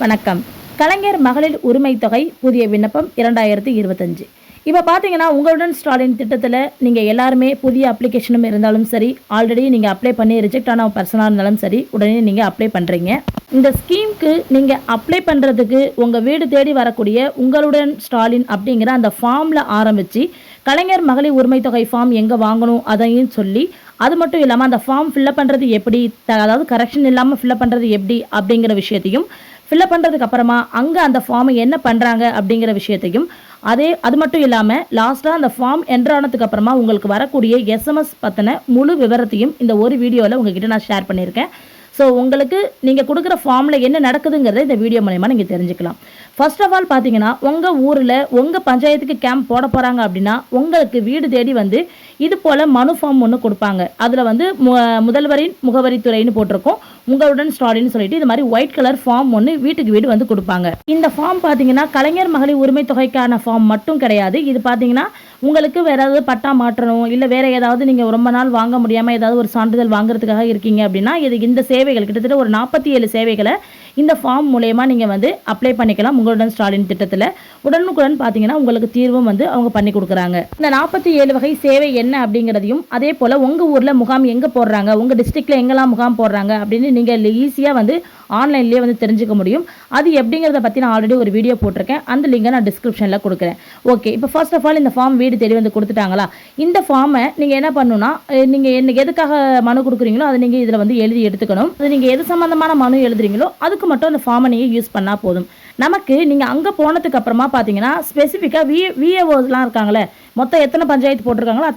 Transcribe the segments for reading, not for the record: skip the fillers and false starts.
வணக்கம். கலைஞர் மகளிர் உரிமை தொகை புதிய விண்ணப்பம் 2025. இப்போ பார்த்தீங்கன்னா உங்களுடன் ஸ்டாலின் திட்டத்தில் நீங்கள் எல்லாருமே புதிய அப்ளிகேஷனும் இருந்தாலும் சரி, ஆல்ரெடி நீங்கள் அப்ளை பண்ணி ரிஜெக்ட் ஆன பர்சனாக இருந்தாலும் சரி, உடனே நீங்கள் அப்ளை பண்ணுறீங்க. இந்த ஸ்கீமுக்கு நீங்கள் அப்ளை பண்ணுறதுக்கு உங்கள் வீடு தேடி வரக்கூடிய உங்களுடன் ஸ்டாலின் அப்படிங்கிற அந்த ஃபார்மில் ஆரம்பித்து கலைஞர் மகளிர் உரிமை தொகை ஃபார்ம் எங்கே வாங்கணும் அதையும் சொல்லி, அது மட்டும் இல்லாமல் அந்த ஃபார்ம் ஃபில்அப் பண்ணுறது எப்படி, அதாவது கரெக்ஷன் இல்லாமல் ஃபில்அப் பண்ணுறது எப்படி அப்படிங்கிற விஷயத்தையும், ஃபில்அப் பண்ணுறதுக்கு அப்புறமா அங்கே அந்த ஃபார்மை என்ன பண்ணுறாங்க அப்படிங்கிற விஷயத்தையும், அது மட்டும் இல்லாமல் லாஸ்ட்டாக அந்த ஃபார்ம் என்ட்ரானதுக்கு அப்புறமா உங்களுக்கு வரக்கூடிய எஸ்எம்எஸ் பற்றின முழு விவரத்தையும் இந்த ஒரு வீடியோவில் உங்ககிட்ட நான் ஷேர் பண்ணியிருக்கேன். ஸோ உங்களுக்கு நீங்கள் கொடுக்குற ஃபார்மில் என்ன நடக்குதுங்கிறத இந்த வீடியோ மூலமா நீங்கள் தெரிஞ்சுக்கலாம். ஃபர்ஸ்ட் ஆஃப் ஆல் பார்த்தீங்கன்னா உங்கள் ஊரில் உங்கள் பஞ்சாயத்துக்கு கேம்ப் போட போகிறாங்க அப்படின்னா உங்களுக்கு வீடு தேடி வந்து இது போல் மனு ஃபார்ம் ஒன்று கொடுப்பாங்க. அதில் வந்து முதல்வரின் முகவரித்துறைன்னு போட்டிருக்கோம், உங்களுடன் ஸ்டாலின்னு சொல்லிட்டு இது மாதிரி ஒயிட் கலர் ஃபார்ம் ஒன்று வீட்டுக்கு வீடு வந்து கொடுப்பாங்க. இந்த ஃபார்ம் பார்த்தீங்கன்னா கலைஞர் மகளிர் உரிமை தொகைக்கான ஃபார்ம் மட்டும் கிடையாது. இது பார்த்தீங்கன்னா உங்களுக்கு வேற ஏதாவது பட்டா மாற்றணும், இல்லை வேற ஏதாவது நீங்கள் ரொம்ப நாள் வாங்க முடியாமல் ஏதாவது ஒரு சான்றிதழ் வாங்குறதுக்காக இருக்கீங்க அப்படின்னா இந்த சேவைகள் கிட்டத்தட்ட ஒரு 47 சேவைகளை இந்த ஃபார்ம் மூலயமா நீங்கள் வந்து அப்ளை பண்ணிக்கலாம். உங்களுடன் ஸ்டாலின் திட்டத்தில் உடனுக்குடன் பார்த்தீங்கன்னா உங்களுக்கு தீர்வும் வந்து அவங்க பண்ணி கொடுக்குறாங்க. இந்த 47 வகை சேவை என்ன அப்படிங்கிறதையும், அதே போல் உங்கள் ஊரில் முகாம் எங்கே போடுறாங்க, உங்கள் டிஸ்ட்ரிக்டில் எங்கெல்லாம் முகாம் போடுறாங்க அப்படின்னு நீங்கள் ஈஸியாக வந்து ஆன்லைன்லேயே வந்து தெரிஞ்சுக்க முடியும். அது எப்படிங்கிறத பற்றி நான் ஆல்ரெடி ஒரு வீடியோ போட்டிருக்கேன், அந்த லிங்கை நான் டிஸ்கிரிப்ஷனில் கொடுக்குறேன். ஓகே, இப்போ ஃபர்ஸ்ட் ஆஃப் ஆல் இந்த ஃபார்ம் வீடு தேடி வந்து கொடுத்துட்டாங்களா, இந்த ஃபார்மை நீங்கள் என்ன பண்ணணும்னா, நீங்கள் என்ன எதுக்காக மனு கொடுக்குறீங்களோ அதை நீங்கள் இதில் வந்து எழுதி எடுத்துக்கணும். அது நீங்கள் எது சம்மந்தமான மனு எழுதுறீங்களோ அதுக்கு மட்டும் அந்த ஃபார்மை நீங்கள் யூஸ் பண்ணால் போதும். நமக்கு நீங்கள் அங்கே போனதுக்கு அப்புறமா பார்த்தீங்கன்னா ஸ்பெசிஃபிக்காக விஏஓஸ்லாம் இருக்காங்களே, மொத்தம் எத்தனை பஞ்சாயத்து போட்டிருக்காங்களோ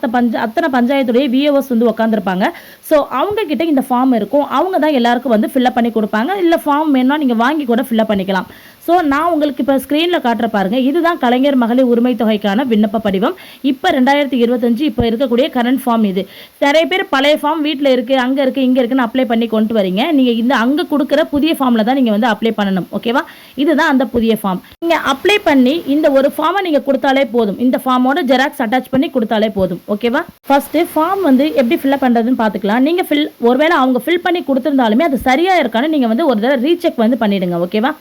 அத்தனை பஞ்சாயத்துடைய விஏஓஸ் வந்து உட்காந்துருப்பாங்க. ஸோ அவங்கக்கிட்ட இந்த ஃபார்ம் இருக்கும், அவங்க தான் எல்லாருக்கும் வந்து ஃபில்அப் பண்ணி கொடுப்பாங்க. இல்லை ஃபார்ம் வேணும்னா நீங்கள் வாங்கி கூட ஃபில்அப் பண்ணிக்கலாம். ஸோ நான் உங்களுக்கு இப்போ ஸ்க்ரீனில் காட்டுற பாருங்கள், இதுதான் கலைஞர் மகளிர் உரிமை தொகைக்கான விண்ணப்ப படிவம். இப்போ 2025 இப்போ இருக்கக்கூடிய கரண்ட் ஃபார்ம் இது. நிறைய பேர் பழைய ஃபார்ம் வீட்டில் இருக்குது, அங்கே இருக்குது, இங்கே இருக்குன்னு அப்ளை பண்ணி கொண்டு வரீங்க. நீங்கள் இந்த அங்கே கொடுக்குற புதிய ஃபார்மில் தான் நீங்கள் வந்து அப்ளை பண்ணணும். ஓகேவா, இதுதான் அந்த புதிய ஃபார்ம். நீங்கள் அப்ளை பண்ணி இந்த ஒரு ஃபார்மை நீங்கள் கொடுத்தாலே போதும், இந்த ஃபார்மோட ஜெராக்ஸ் அட்டாச் பண்ணி கொடுத்தாலே போதும். ஓகேவா, ஃபர்ஸ்ட்டு ஃபார்ம் வந்து எப்படி ஃபில்அப் பண்ணுறதுன்னு பார்த்துக்கலாம். நீங்கள் ஒருவேளை அவங்க ஃபில் பண்ணி கொடுத்துருந்தாலுமே அது சரியாக இருக்கான்னு நீங்கள் வந்து ஒரு தடவை ரீசெக் வந்து பண்ணிவிடுங்க. ஓகேவா,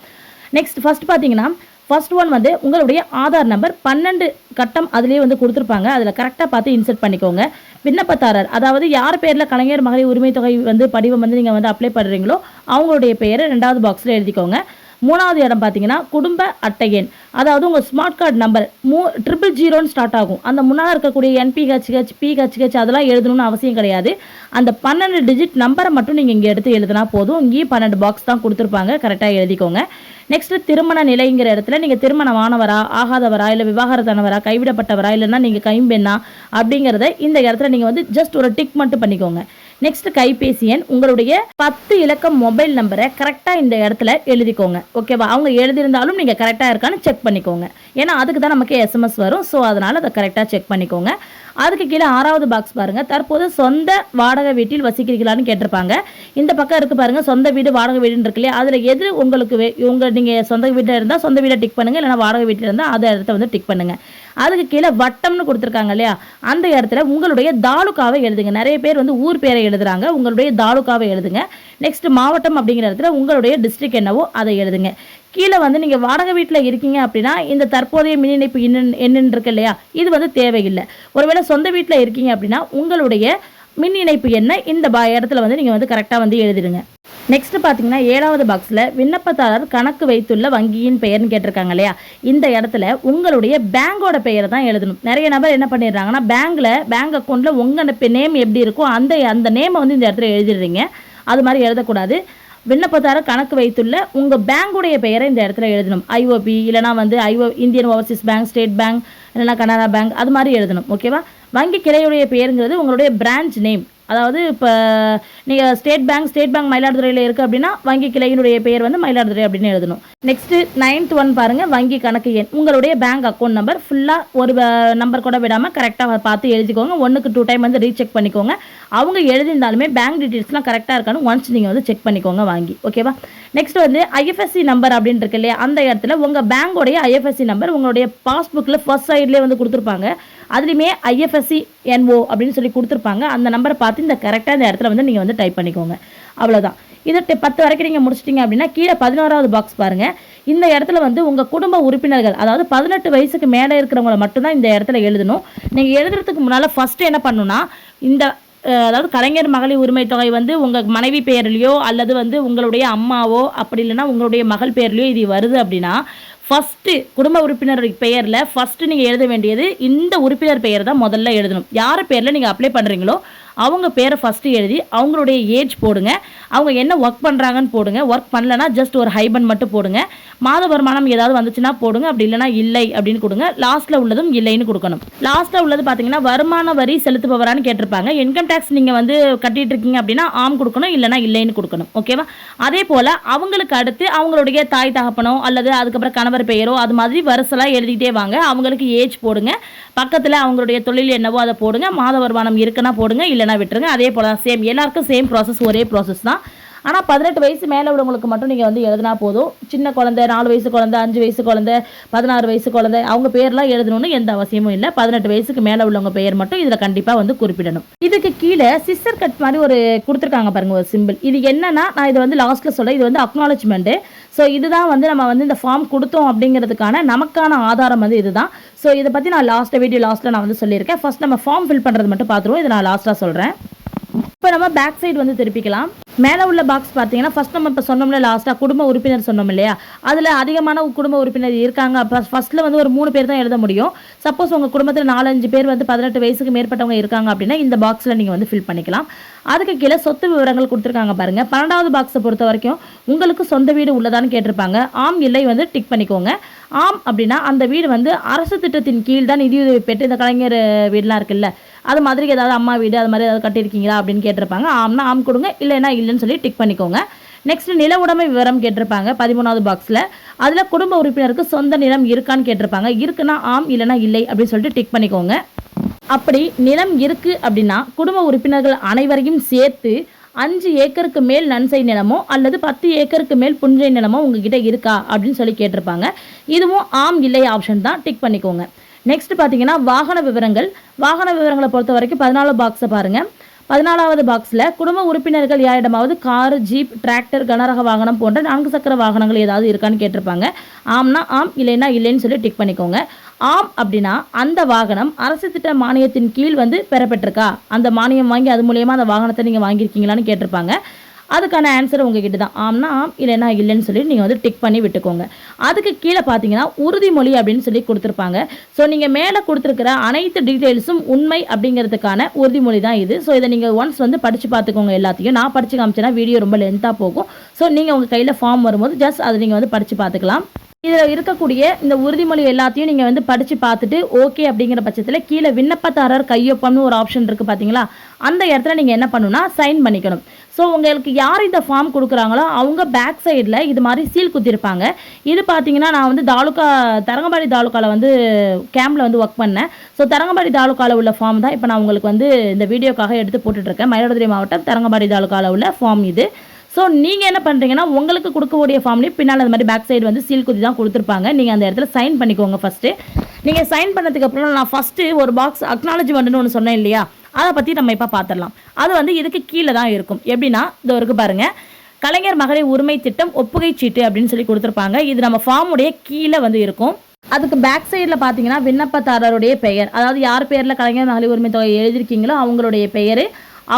நெக்ஸ்ட் ஃபர்ஸ்ட் பார்த்தீங்கன்னா ஃபர்ஸ்ட் ஒன் வந்து உங்களுடைய ஆதார் நம்பர் 12 கட்டம் அதிலே வந்து கொடுத்துருப்பாங்க, அதில் கரெக்டாக பார்த்து இன்சர்ட் பண்ணிக்கோங்க. விண்ணப்பதாரர், அதாவது யார் பேரில் கலைஞர் மகளிர் உரிமை தொகை வந்து படிவம் வந்து நீங்கள் வந்து அப்ளை பண்ணுறீங்களோ அவங்களுடைய பெயரை 2வது பாக்ஸில் எழுதிக்கோங்க. 3வது இடம் பார்த்தீங்கன்னா குடும்ப அட்டை எண், அதாவது உங்கள் ஸ்மார்ட் கார்டு நம்பர் 000 ஸ்டார்ட் ஆகும். அந்த முன்னால் இருக்கக்கூடிய NPHH PHH அதெல்லாம் எழுதணும்னு அவசியம் கிடையாது. அந்த 12 டிஜிட் நம்பரை மட்டும் நீங்கள் இங்கே எடுத்து எழுதினா போதும். இங்கேயும் 12 பாக்ஸ் தான் கொடுத்துருப்பாங்க, கரெக்டாக எழுதிக்கோங்க. நெக்ஸ்ட் திருமண நிலைங்கிற இடத்துல நீங்கள் திருமணமானவரா, ஆகாதவரா, இல்லை விவாகரத்தானவரா, கைவிடப்பட்டவரா, இல்லைன்னா நீங்கள் கைம்பெண்ணா அப்படிங்கிறத இந்த இடத்துல நீங்கள் வந்து ஜஸ்ட் ஒரு டிக் மட்டும் பண்ணிக்கோங்க. நெக்ஸ்ட் கைபேசி எண், உங்களுடைய 10 இலக்கம் மொபைல் நம்பரை கரெக்டாக இந்த இடத்துல எழுதிக்கோங்க. ஓகேவா, அவங்க எழுதியிருந்தாலும் நீங்கள் கரெக்டாக இருக்கான்னு செக் பண்ணிக்கோங்க. ஏன்னா அதுக்கு தான் நமக்கு எஸ்எம்எஸ் வரும். ஸோ அதனால் அதை கரெக்டாக செக் பண்ணிக்கோங்க. அதுக்கு கீழே 6வது பாக்ஸ் பாருங்கள், தற்போது சொந்த வாடகை வீட்டில் வசிக்கிறீங்களான்னு கேட்டிருப்பாங்க. இந்த பக்கம் இருக்குது பாருங்கள், சொந்த வீடு வாடகை வீடுன்னு இருக்கு இல்லையா, அதில் எது உங்களுக்கு நீங்கள் சொந்த வீட்டில் இருந்தால் சொந்த வீட்டை டிக் பண்ணுங்கள், இல்லைனா வாடகை வீட்டில் இருந்தால் அதை இடத்த வந்து டிக் பண்ணுங்கள். அதுக்கு கீழே வட்டம்னு கொடுத்துருக்காங்க இல்லையா, அந்த இடத்துல உங்களுடைய தாலுக்காவை எழுதுங்க. நிறைய பேர் வந்து ஊர் பேரை எழுதுறாங்க, உங்களுடைய தாலுக்காவை எழுதுங்க. நெக்ஸ்ட் மாவட்டம் அப்படிங்கிற இடத்துல உங்களுடைய டிஸ்ட்ரிக்ட் என்னவோ அதை எழுதுங்க. கீழே வந்து நீங்கள் வாடகை வீட்டில் இருக்கீங்க அப்படின்னா இந்த தற்போதைய மின் இணைப்பு என்னன்னு இருக்கு இல்லையா, இது வந்து தேவையில்லை. ஒருவேளை சொந்த வீட்டில் இருக்கீங்க அப்படின்னா உங்களுடைய மின் இணைப்பு என்ன இந்த இடத்துல வந்து நீங்கள் வந்து கரெக்டாக வந்து எழுதிடுங்க. நெக்ஸ்ட் பார்த்தீங்கன்னா 7வது பாக்ஸில் விண்ணப்பதாரர் கணக்கு வைத்துள்ள வங்கியின் பெயர்னு கேட்டிருக்காங்க இல்லையா, இந்த இடத்துல உங்களுடைய பேங்கோட பெயரை தான் எழுதணும். நிறைய நபர் என்ன பண்ணிடுறாங்கன்னா பேங்க் அக்கௌண்ட்டில் உங்கள் நேம் எப்படி இருக்கோ அந்த நேமை வந்து இந்த இடத்துல எழுதிடுறீங்க. அது மாதிரி எழுதக்கூடாது. விண்ணப்பதாரர் கணக்கு வைத்துள்ள உங்கள் பேங்குடைய பெயரை இந்த இடத்துல எழுதணும். IOB இல்லைனா வந்து Indian Overseas bank, state bank, இல்லைனா கனரா பேங்க், அது மாதிரி எழுதணும். ஓகேவா, வங்கி கிளையுடைய பெயருங்கிறது உங்களுடைய பிரான்ச் நேம். அதாவது இப்போ நீங்கள் ஸ்டேட் பேங்க் மயிலாடுதுறையில் இருக்குது அப்படின்னா வங்கி கிளையினுடைய பெயர் வந்து மயிலாடுதுறை அப்படின்னு எழுதணும். நெக்ஸ்ட்டு 9th ஒன் பாருங்கள், வங்கி கணக்கு எண், உங்களுடைய பேங்க் அக்கௌண்ட் நம்பர் ஃபுல்லாக ஒரு நம்பர் கூட விடாமல் கரெக்டாக பார்த்து எழுதிக்கோங்க. 1க்கு 2 டைம் வந்து ரீசெக் பண்ணிக்கோங்க. அவங்க எழுதியிருந்தாலுமே பேங்க் டீட்டெயில்ஸ்லாம் கரெக்டாக இருக்கான்னு ஒன்ஸ் நீங்கள் வந்து செக் பண்ணிக்கோங்க வாங்கி. ஓகேவா, நெக்ஸ்ட் வந்து IFSC நம்பர் அப்படின்னு இருக்கு இல்லையா, அந்த இடத்துல உங்கள் பேங்கோடைய IFSC நம்பர் உங்களுடைய பாஸ்புக்கில் ஃபர்ஸ்ட் சைட்லேயே வந்து கொடுத்துருப்பாங்க. அதுலேயுமே IFSC NO அப்படின்னு சொல்லி கொடுத்துருப்பாங்க. அந்த நம்பரை பார்த்து இந்த கரெக்டாக இந்த இடத்துல வந்து நீங்கள் வந்து டைப் பண்ணிக்கோங்க. அவ்வளோதான். இது 10 வரைக்கும் நீங்கள் முடிச்சிட்டிங்க அப்படின்னா கீழே 11வது பாக்ஸ் பாருங்கள். இந்த இடத்துல வந்து உங்கள் குடும்ப உறுப்பினர்கள், அதாவது 18 வயசுக்கு மேலே இருக்கிறவங்கள மட்டும்தான் இந்த இடத்துல எழுதணும். நீங்கள் எழுதுறதுக்கு முன்னால் ஃபஸ்ட்டு என்ன பண்ணணும்னா, இந்த அதாவது கலைஞர் மகளிர் உரிமை தொகை வந்து உங்கள் மனைவி பெயர்லையோ அல்லது வந்து உங்களுடைய அம்மாவோ அப்படி இல்லைன்னா உங்களுடைய மகள் பெயர்லையோ இது வருது அப்படின்னா, ஃபஸ்ட்டு குடும்ப உறுப்பினர் பெயரில் ஃபஸ்ட்டு நீங்கள் எழுத வேண்டியது இந்த உறுப்பினர் பெயர் தான் முதல்ல எழுதணும். யார் பேரில் நீங்கள் அப்ளை பண்ணுறீங்களோ அவங்க பேரை ஃபஸ்ட்டு எழுதி அவங்களுடைய ஏஜ் போடுங்க. அவங்க என்ன ஒர்க் பண்ணுறாங்கன்னு போடுங்க. ஒர்க் பண்ணலன்னா ஜஸ்ட் ஒரு ஹைபன் மட்டும் போடுங்க. மாத வருமானம் ஏதாவது வந்துச்சுன்னா போடுங்க. அப்படி இல்லைனா இல்லை அப்படின்னு கொடுங்க. லாஸ்ட்டில் உள்ளதும் இல்லைன்னு கொடுக்கணும். லாஸ்ட்டில் உள்ளது பார்த்தீங்கன்னா வருமான வரி செலுத்துபவரான்னு கேட்டிருப்பாங்க. இன்கம் டேக்ஸ் நீங்கள் வந்து கட்டிட்டு இருக்கீங்க அப்படின்னா ஆம் கொடுக்கணும், இல்லைனா இல்லைன்னு கொடுக்கணும். ஓகேவா? அதே போல் அவங்களுக்கு அடுத்து அவங்களுடைய தாய் தகப்பனோ அல்லது அதுக்கப்புறம் கணவர் பெயரோ அது மாதிரி வரிசலாக எழுதிக்கிட்டே வாங்க. அவங்களுக்கு ஏஜ் போடுங்க. பக்கத்தில் அவங்களுடைய தொழில் என்னவோ அதை போடுங்க. மாத வருமானம் இருக்குன்னா போடுங்க, இல்லைனா விட்டுருங்க. அதே போல் தான் சேம், எல்லாருக்கும் சேம் ப்ராசஸ், ஒரே ப்ராசஸ் தான். ஆனால் 18 வயசு மேலே உள்ளவங்களுக்கு மட்டும் நீங்கள் வந்து எழுதினா போதும். சின்ன குழந்தை, 4 வயசு குழந்தை, 5 வயசு குழந்தை, 16 வயசு குழந்தை அவங்க பேர்லாம் எழுதணும்னு எந்த அவசியமும் இல்லை. 18 வயசுக்கு மேலே உள்ளவங்க பெயர் மட்டும் இதில் கண்டிப்பாக வந்து குறிப்பிடணும். இதுக்கு கீழே சிஸ்டர் கட் மாதிரி ஒரு கொடுத்துருக்காங்க பாருங்க, ஒரு சிம்பிள். இது என்னன்னா, நான் இதை வந்து லாஸ்ட்டில் சொல்கிறேன். இது வந்து அக்னாலஜ்மெண்ட்டு. ஸோ இதுதான் வந்து நம்ம வந்து இந்த ஃபார்ம் கொடுத்தோம் அப்படிங்கிறதுக்கான நமக்கான ஆதாரம் வந்து இதுதான். ஸோ இதை பற்றி நான் வீடியோ லாஸ்ட்டில் நான் வந்து சொல்லியிருக்கேன். ஃபர்ஸ்ட் நம்ம ஃபார்ம் ஃபில் பண்ணுறது மட்டும் பார்த்துருவோம். இதை நான் லாஸ்ட்டாக சொல்கிறேன். இப்போ நம்ம பேக் சைடு வந்து திருப்பிக்கலாம். மேலே உள்ள பாக்ஸ் பார்த்தீங்கன்னா ஃபஸ்ட் நம்ம இப்போ சொன்னோம்ல லாஸ்ட்டாக குடும்ப உறுப்பினர் சொன்னோம் இல்லையா, அதில் அதிகமான குடும்ப உறுப்பினர் இருக்காங்க. அப்போ ஃபஸ்ட்டில் வந்து ஒரு 3 பேர் தான் எழுத முடியும். சப்போஸ் உங்கள் குடும்பத்தில் 4-5 பேர் வந்து 18 வயசுக்கு மேற்பட்டவங்க இருக்காங்க அப்படின்னா இந்த பாக்ஸில் நீங்கள் வந்து ஃபில் பண்ணிக்கலாம். அதுக்கு கீழே சொத்து விவரங்கள் கொடுத்துருக்காங்க பாருங்கள். 12வது பாக்ஸை பொறுத்த வரைக்கும் உங்களுக்கு சொந்த வீடு உள்ளதான்னு கேட்டிருப்பாங்க. ஆம் இல்லை வந்து டிக் பண்ணிக்கோங்க. ஆம் அப்படின்னா அந்த வீடு வந்து அரசு திட்டத்தின் கீழ் தான் நிதியுதவி பெற்று, இந்த கலைஞர் வீடுலாம் இருக்குல்ல அது மாதிரி ஏதாவது அம்மா வீடு அது மாதிரி ஏதாவது கட்டியிருக்கீங்களா அப்படின்னு கேட்டிருப்பாங்க. ஆம்னா ஆம் கொடுங்க, இல்லைன்னா இல்லைன்னு சொல்லி டிக் பண்ணிக்கோங்க. நெக்ஸ்ட் நில உடைமை விவரம் கேட்டிருப்பாங்க 13வது பாக்ஸில். அதில் குடும்ப உறுப்பினருக்கு சொந்த நிலம் இருக்கான்னு கேட்டிருப்பாங்க. இருக்குன்னா ஆம், இல்லைனா இல்லை அப்படின்னு சொல்லிட்டு டிக் பண்ணிக்கோங்க. அப்படி நிலம் இருக்குது அப்படின்னா குடும்ப உறுப்பினர்கள் அனைவரையும் சேர்த்து 5 ஏக்கருக்கு மேல் நன்சை நிலமோ அல்லது 10 ஏக்கருக்கு மேல் புஞ்சை நிலமோ உங்ககிட்ட இருக்கா அப்படின்னு சொல்லி கேட்டிருப்பாங்க. இதுவும் ஆம் இல்லை ஆப்ஷன் தான், டிக் பண்ணிக்கோங்க. நெக்ஸ்ட் பார்த்தீங்கன்னா வாகன விவரங்களை பொறுத்த வரைக்கும் 14 பாக்ஸை பாருங்கள். 14வது பாக்ஸில் குடும்ப உறுப்பினர்கள் யாரிடமாவது கார், ஜீப், டிராக்டர், கனரக வாகனம் போன்ற 4 சக்கர வாகனங்கள் ஏதாவது இருக்கான்னு கேட்டிருப்பாங்க. ஆம்னா ஆம், இல்லைன்னா இல்லைன்னு சொல்லி டிக் பண்ணிக்கோங்க. ஆம் அப்படின்னா அந்த வாகனம் அரசு திட்ட மானியத்தின் கீழ் வந்து பெறப்பட்டிருக்கா, அந்த மானியம் வாங்கி அது மூலயமா அந்த வாகனத்தை நீங்கள் வாங்கியிருக்கீங்களான்னு கேட்டிருப்பாங்க. அதுக்கான ஆன்சர் உங்ககிட்ட தான். ஆம்னா ஆம், இல்லைன்னா இல்லைன்னு சொல்லி நீங்கள் வந்து டிக் பண்ணி விட்டுக்கோங்க. அதுக்கு கீழே பார்த்தீங்கன்னா உறுதிமொழி அப்படின்னு சொல்லி கொடுத்துருப்பாங்க. ஸோ நீங்கள் மேலே கொடுத்துருக்கிற அனைத்து டீட்டெயில்ஸும் உண்மை அப்படிங்கிறதுக்கான உறுதிமொழி தான் இது. ஸோ இதை நீங்கள் ஒன்ஸ் வந்து படித்து பார்த்துக்கோங்க. எல்லாத்தையும் நான் படித்து காமிச்சேன்னா வீடியோ ரொம்ப லென்த்தாக போகும். ஸோ நீங்கள் உங்கள் கையில் ஃபார்ம் வரும்போது ஜஸ்ட் அதை நீங்கள் வந்து படித்து பார்த்துக்கலாம். இதில் இருக்கக்கூடிய இந்த உறுதிமொழி எல்லாத்தையும் நீங்கள் வந்து படித்து பார்த்துட்டு ஓகே அப்படிங்கிற பட்சத்தில் கீழே விண்ணப்பதாரர் கையொப்பம்னு ஒரு ஆப்ஷன் இருக்குது பார்த்தீங்களா, அந்த இடத்துல நீங்கள் என்ன பண்ணணும்னா சைன் பண்ணிக்கணும். ஸோ உங்களுக்கு யார் இந்த ஃபார்ம் கொடுக்குறாங்களோ அவங்க பேக் சைடில் இது மாதிரி சீல் குத்திருப்பாங்க. இது பார்த்தீங்கன்னா நான் வந்து தரங்கம்பாடி தாலுக்காவில் வந்து கேம்பில் வந்து ஒர்க் பண்ணேன். ஸோ தரங்கம்பாடி தாலுக்காவில் உள்ள ஃபார்ம் தான் இப்போ நான் உங்களுக்கு வந்து இந்த வீடியோக்காக எடுத்து போட்டுட்ருக்கேன். மயிலாடுதுறை மாவட்டம் தரங்கம்பாடி தாலுக்காவில் உள்ள ஃபார்ம் இது. ஸோ நீங்கள் என்ன பண்ணுறீங்கன்னா உங்களுக்கு கொடுக்கக்கூடிய ஃபார்ம்லேயே பின்னால் அந்த மாதிரி பேக் சைடு வந்து சீல் குத்தி தான் கொடுத்துருப்பாங்க. நீங்கள் அந்த இடத்துல சைன் பண்ணிக்கோங்க. ஃபஸ்ட்டு நீங்கள் சைன் பண்ணதுக்கு அப்புறம் நான் ஃபஸ்ட்டு ஒரு பாக்ஸ் அக்னாலஜ்மெண்ட்னு ஒன்று சொன்னேன் இல்லையா, அதை பற்றி நம்ம இப்போ பார்த்துடலாம். அது வந்து இதுக்கு கீழே தான் இருக்கும். எப்படின்னா இது இருக்குது பாருங்கள், கலைஞர் மகளிர் உரிமை திட்டம் ஒப்புகை சீட்டு அப்படின்னு சொல்லி கொடுத்துருப்பாங்க. இது நம்ம ஃபார்முடைய கீழே வந்து இருக்கும். அதுக்கு பேக் சைடில் பார்த்தீங்கன்னா விண்ணப்பதாரருடைய பெயர், அதாவது யார் பேரில் கலைஞர் மகளிர் உரிமை தொகை எழுதியிருக்கீங்களோ அவங்களுடைய பெயர்,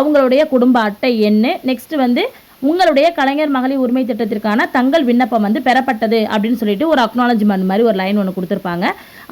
அவங்களுடைய குடும்ப அட்டை எண், நெக்ஸ்ட் வந்து உங்களுடைய கலைஞர் மகளிர் உரிமை திட்டத்திற்கான தங்கள் விண்ணப்பம் வந்து பெறப்பட்டது அப்படின்னு சொல்லிட்டு ஒரு அக்னாலஜ்மெண்ட் மாதிரி ஒரு லைன் ஒன்று கொடுத்துருப்பாங்க.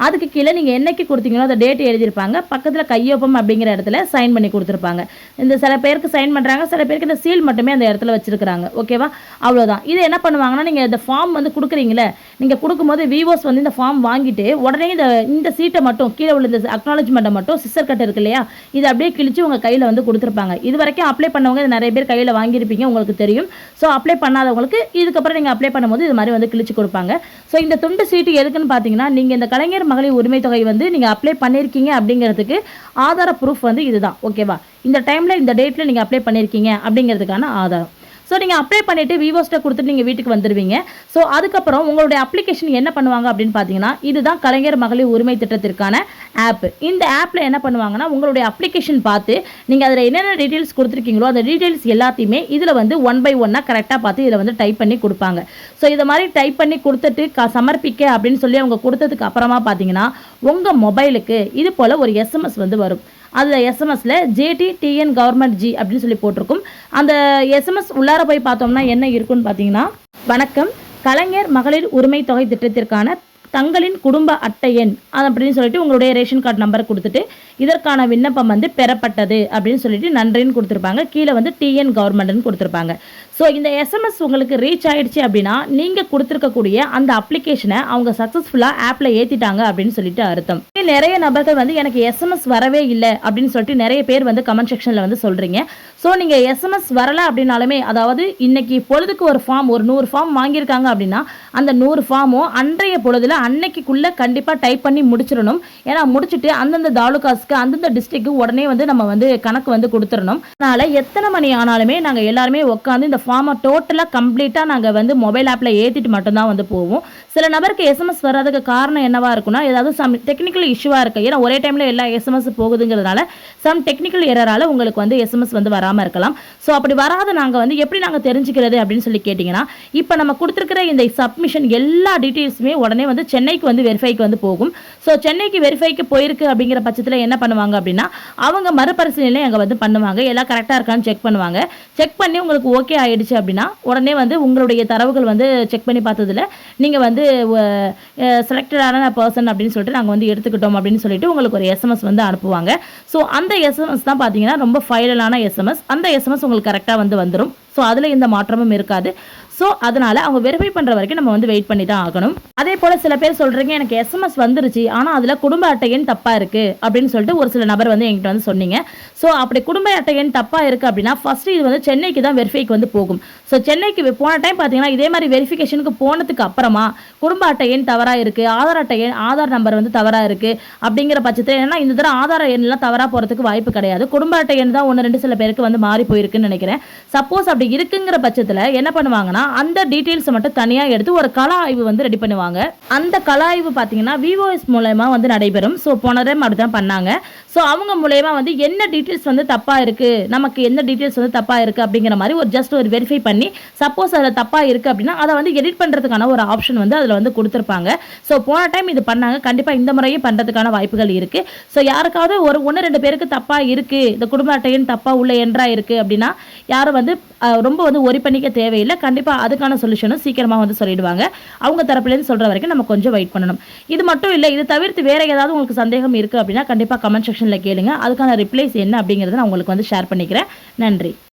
அதுக்கு கீழே நீங்கள் என்னைக்கு கொடுத்தீங்களோ அந்த டேட் எழுதியிருப்பாங்க. பக்கத்தில் கையொப்பம் அப்படிங்கிற இடத்துல சைன் பண்ணி கொடுத்துருப்பாங்க. இந்த சில பேருக்கு சைன் பண்ணுறாங்க, சில பேருக்கு இந்த சீல் மட்டுமே அந்த இடத்துல வச்சுருக்காங்க. ஓகேவா, அவ்வளோதான். இது என்ன பண்ணுவாங்கன்னா நீங்கள் இந்த ஃபார்ம் வந்து கொடுக்குறீங்களே, நீங்கள் கொடுக்கும்போது விவோஸ் வந்து இந்த ஃபார்ம் வாங்கிட்டு உடனே இந்த சீட்டை மட்டும் கீழே உள்ள இந்த அக்னாலஜ்மெண்ட்டை மட்டும் சிஸ்டர் கட் இருக்கு இல்லையா, இதை அப்படியே கிழிச்சு உங்கள் கையில் வந்து கொடுத்துருப்பாங்க. இது வரைக்கும் அப்ளை பண்ணவங்க இது நிறைய பேர் கையில் வாங்கியிருப்பீங்க, உங்களுக்கு தெரியும். ஸோ அப்ளை பண்ணாதவங்களுக்கு இதுக்கப்புறம் நீங்கள் அப்ளை பண்ணும்போது இது மாதிரி வந்து கிழிச்சு கொடுப்பாங்க. ஸோ இந்த துண்டு சீட்டு எதுக்குன்னு பார்த்தீங்கன்னா நீங்கள் இந்த கலைஞர் மகளிர் உரிமை தொகை வந்து நீங்கள் அப்ளை பண்ணியிருக்கீங்க அப்படிங்கிறதுக்கு ஆதார ப்ரூஃப் வந்து இதுதான். ஓகேவா, இந்த டைமில் இந்த டேட்டில் நீங்கள் அப்ளை பண்ணியிருக்கீங்க அப்படிங்கிறதுக்கான ஆதாரம். ஸோ நீங்கள் அப்ளை பண்ணிவிட்டு விவோஸ்ட்டை கொடுத்துட்டு நீங்கள் வீட்டுக்கு வந்துடுவீங்க. ஸோ அதுக்கப்புறம் உங்களுடைய அப்ளிகேஷன் என்ன பண்ணுவாங்க அப்படின்னு பார்த்தீங்கன்னா, இதுதான் கலைஞர் மகளிர் உரிமை திட்டத்திற்கான ஆப். இந்த ஆப்பில் என்ன பண்ணுவாங்கன்னா, உங்களுடைய அப்ளிகேஷன் பார்த்து நீங்கள் அதில் என்னென்ன டீட்டெயில்ஸ் கொடுத்துருக்கீங்களோ அந்த டீட்டெயில்ஸ் எல்லாத்தையுமே இதில் வந்து ஒன் பை ஒன்னாக கரெக்டாக பார்த்து இதில் வந்து டைப் பண்ணி கொடுப்பாங்க. ஸோ இதை மாதிரி டைப் பண்ணி கொடுத்துட்டு சமர்ப்பிக்க அப்படின்னு சொல்லி அவங்க கொடுத்ததுக்கு அப்புறமா பார்த்தீங்கன்னா, உங்கள் மொபைலுக்கு இது போல் ஒரு எஸ்எம்எஸ் வந்து வரும். அதில் எஸ்எம்எஸில் JTTN கவர்மெண்ட் ஜி அப்படின்னு சொல்லி போட்டிருக்கும். அந்த எஸ்எம்எஸ் உள்ளார போய் பார்த்தோம்னா என்ன இருக்குன்னு பார்த்தீங்கன்னா, வணக்கம், கலைஞர் மகளிர் உரிமை தொகை திட்டத்திற்கான தங்களின் குடும்ப அட்டை எண் அப்படின்னு சொல்லிட்டு உங்களுடைய ரேஷன் கார்டு நம்பரை கொடுத்துட்டு இதற்கான விண்ணப்பம் வந்து பெறப்பட்டது அப்படின்னு சொல்லிட்டு நன்றின்னு கொடுத்துருப்பாங்க. கீழே வந்து TN கவர்மெண்ட்னு கொடுத்துருப்பாங்க. ஸோ இந்த எஸ்எம்எஸ் உங்களுக்கு ரீச் ஆகிடுச்சு அப்படின்னா நீங்கள் கொடுத்துருக்கக்கூடிய அந்த அப்ளிகேஷனை அவங்க சக்ஸஸ்ஃபுல்லாக ஆப்பில் ஏற்றிட்டாங்க அப்படின்னு சொல்லிட்டு அர்த்தம். நிறைய நபர்கள் வந்து எனக்கு எஸ்எம்எஸ் வரவே இல்லை அப்படின்னு சொல்லிட்டு நிறைய பேர் வந்து கமெண்ட் செக்ஷனில் வந்து சொல்கிறீங்க. ஸோ நீங்கள் எஸ்எம்எஸ் வரலை அப்படின்னாலுமே, அதாவது இன்னைக்கு பொழுதுக்கு ஒரு 100 ஃபார்ம் வாங்கியிருக்காங்க அப்படின்னா அந்த 100 ஃபார்மும் அன்றைய பொழுதுல அன்னைக்குள்ளே கண்டிப்பாக டைப் பண்ணி முடிச்சிடணும். ஏன்னா முடிச்சுட்டு அந்தந்த தாலுகாஸ்க்கு அந்தந்த டிஸ்ட்ரிக்ட் உடனே வந்து நம்ம வந்து கணக்கு வந்து கொடுத்துடணும். அதனால் எத்தனை மணி ஆனாலுமே நாங்கள் எல்லாருமே உட்காந்து இந்த ஃபார்மை டோட்டலாக கம்ப்ளீட்டாக நாங்கள் வந்து மொபைல் ஆப்பில் ஏற்றிட்டு மட்டும்தான் வந்து போவோம். சில நபருக்கு எஸ்எம்எஸ் வர்றதுக்கு காரணம் என்னவா இருக்குன்னா, ஏதாவது சம் டெக்னிக்கல் இஷ்யூவாக இருக்குது. ஏன்னா ஒரே டைமில் எல்லா எஸ்எம்எஸ் போகுதுங்கிறதுனால சம் டெக்னிக்கல் எரரால் உங்களுக்கு வந்து எஸ்எம்எஸ் வந்து வராமல் இருக்கலாம். ஸோ அப்படி வராத நாங்கள் வந்து எப்படி நாங்கள் தெரிஞ்சுக்கிறது அப்படின்னு சொல்லி கேட்டிங்கன்னா, இப்போ நம்ம கொடுத்துருக்கிற இந்த சப்மிஷன் எல்லா டீட்டெயில்ஸுமே உடனே வந்து சென்னைக்கு வந்து வெரிஃபைக்கு வந்து போகும். ஸோ சென்னைக்கு வெரிஃபைக்கு போயிருக்கு அப்படிங்கிற பட்சத்தில் என்ன பண்ணுவாங்க அப்படின்னா, அவங்க மறுபரிசீலனை அங்கே வந்து பண்ணுவாங்க. எல்லாம் கரெக்டாக இருக்கான்னு செக் பண்ணுவாங்க. செக் பண்ணி உங்களுக்கு ஓகே ஆயிடுச்சு அப்படின்னா உடனே வந்து உங்களுடைய தரவுகள் வந்து செக் பண்ணி பார்த்ததுல நீங்கள் வந்து செலக்டடான பர்சன் அப்படின்னு சொல்லிட்டு நாங்கள் வந்து எடுத்துக்கிட்டோம் அப்படின்னு சொல்லிட்டு உங்களுக்கு ஒரு எஸ்எம்எஸ் வந்து அனுப்புவாங்க. ஸோ அந்த எஸ்எம்எஸ் தான் பார்த்தீங்கன்னா ரொம்ப ஃபைனலான எஸ்எம்எஸ். அந்த எஸ்எம்எஸ் உங்களுக்கு கரெக்டாக வந்து வந்துடும். ஸோ அதில் எந்த மாற்றமும் இருக்காது. ஸோ அதனால் அவங்க வெரிஃபை பண்ணுற வரைக்கும் நம்ம வந்து வெயிட் பண்ணி தான் ஆகணும். அதே போல் சில பேர் சொல்கிறீங்க, எனக்கு எஸ்எம்எஸ் வந்துருச்சு ஆனால் அதில் குடும்ப அட்டை எண் தப்பாக இருக்குது அப்படின்னு சொல்லிட்டு ஒரு சில நபர் வந்து என்கிட்ட வந்து சொன்னீங்க. ஸோ அப்படி குடும்ப அட்டை எண் தப்பாக இருக்குது அப்படின்னா ஃபஸ்ட்டு இது வந்து சென்னைக்கு தான் வெரிஃபைக்கு வந்து போகும். ஸோ சென்னைக்கு போன டைம் பார்த்தீங்கன்னா இதே மாதிரி வெரிஃபிகேஷனுக்கு போனதுக்கு அப்புறமா குடும்ப அட்டை எண் தவறாக இருக்குது, ஆதார் நம்பர் வந்து தவறாக இருக்குது அப்படிங்கிற பட்சத்தில் ஏன்னா இந்த தடவை ஆதார எண்ணெலாம் தவறாக போகிறதுக்கு வாய்ப்பு கிடையாது. குடும்ப அட்டை எண் தான் 1-2 சில பேருக்கு வந்து மாறி போயிருக்குன்னு நினைக்கிறேன். சப்போஸ் அப்படி இருக்குங்கிற பட்சத்தில் என்ன பண்ணுவாங்கன்னா, அந்த டீட்டெயில்ஸை மட்டும் தனியாக எடுத்து ஒரு கள ஆய்வு வந்து ரெடி பண்ணுவாங்க. அந்த கள ஆய்வு பார்த்தீங்கன்னா விஓஎஸ் மூலமா வந்து நடைபெறும். ஸோ போன டைம் அப்படி தான் பண்ணாங்க. ஸோ அவங்க மூலயமா வந்து என்ன டீட்டெயில்ஸ் வந்து தப்பாக இருக்குது, நமக்கு என்ன டீட்டெயில்ஸ் வந்து தப்பாக இருக்குது அப்படிங்கிற மாதிரி ஒரு ஜஸ்ட் ஒரு வெரிஃபை பண்ணி சப்போஸ் அதில் தப்பாக இருக்குது அப்படின்னா அதை வந்து எடிட் பண்ணுறதுக்கான ஒரு ஆப்ஷன் வந்து அதில் வந்து கொடுத்துருப்பாங்க. ஸோ போன டைம் இது பண்ணாங்க. கண்டிப்பாக இந்த முறையும் பண்ணுறதுக்கான வாய்ப்புகள் இருக்குது. ஸோ யாருக்காவது ஒரு 1-2 பேருக்கு தப்பாக இருக்குது, இந்த குடும்ப அட்டையின் தப்பாக உள்ள என்ட்ராக இருக்குது அப்படின்னா யாரும் வந்து ரொம்ப வந்து ஒரி பண்ணிக்க தேவையில்லை. கண்டிப்பாக அதுக்கான சொல்யூஷனும் சீக்கிரமாக வந்து சொல்லிடுவாங்க. அவங்க தரப்புலேருந்து சொல்கிற வரைக்கும் நம்ம கொஞ்சம் வெயிட் பண்ணணும். இது மட்டும் இல்லை, இது தவிர்த்து வேறு ஏதாவது உங்களுக்கு சந்தேகம் இருக்குது அப்படின்னா கண்டிப்பாக கமெண்ட் செக்ஷனில் கேளுங்க. அதுக்கான ரிப்ளைஸ் என்ன அப்படிங்கிறத நான் உங்களுக்கு வந்து ஷேர் பண்ணிக்கிறேன். நன்றி.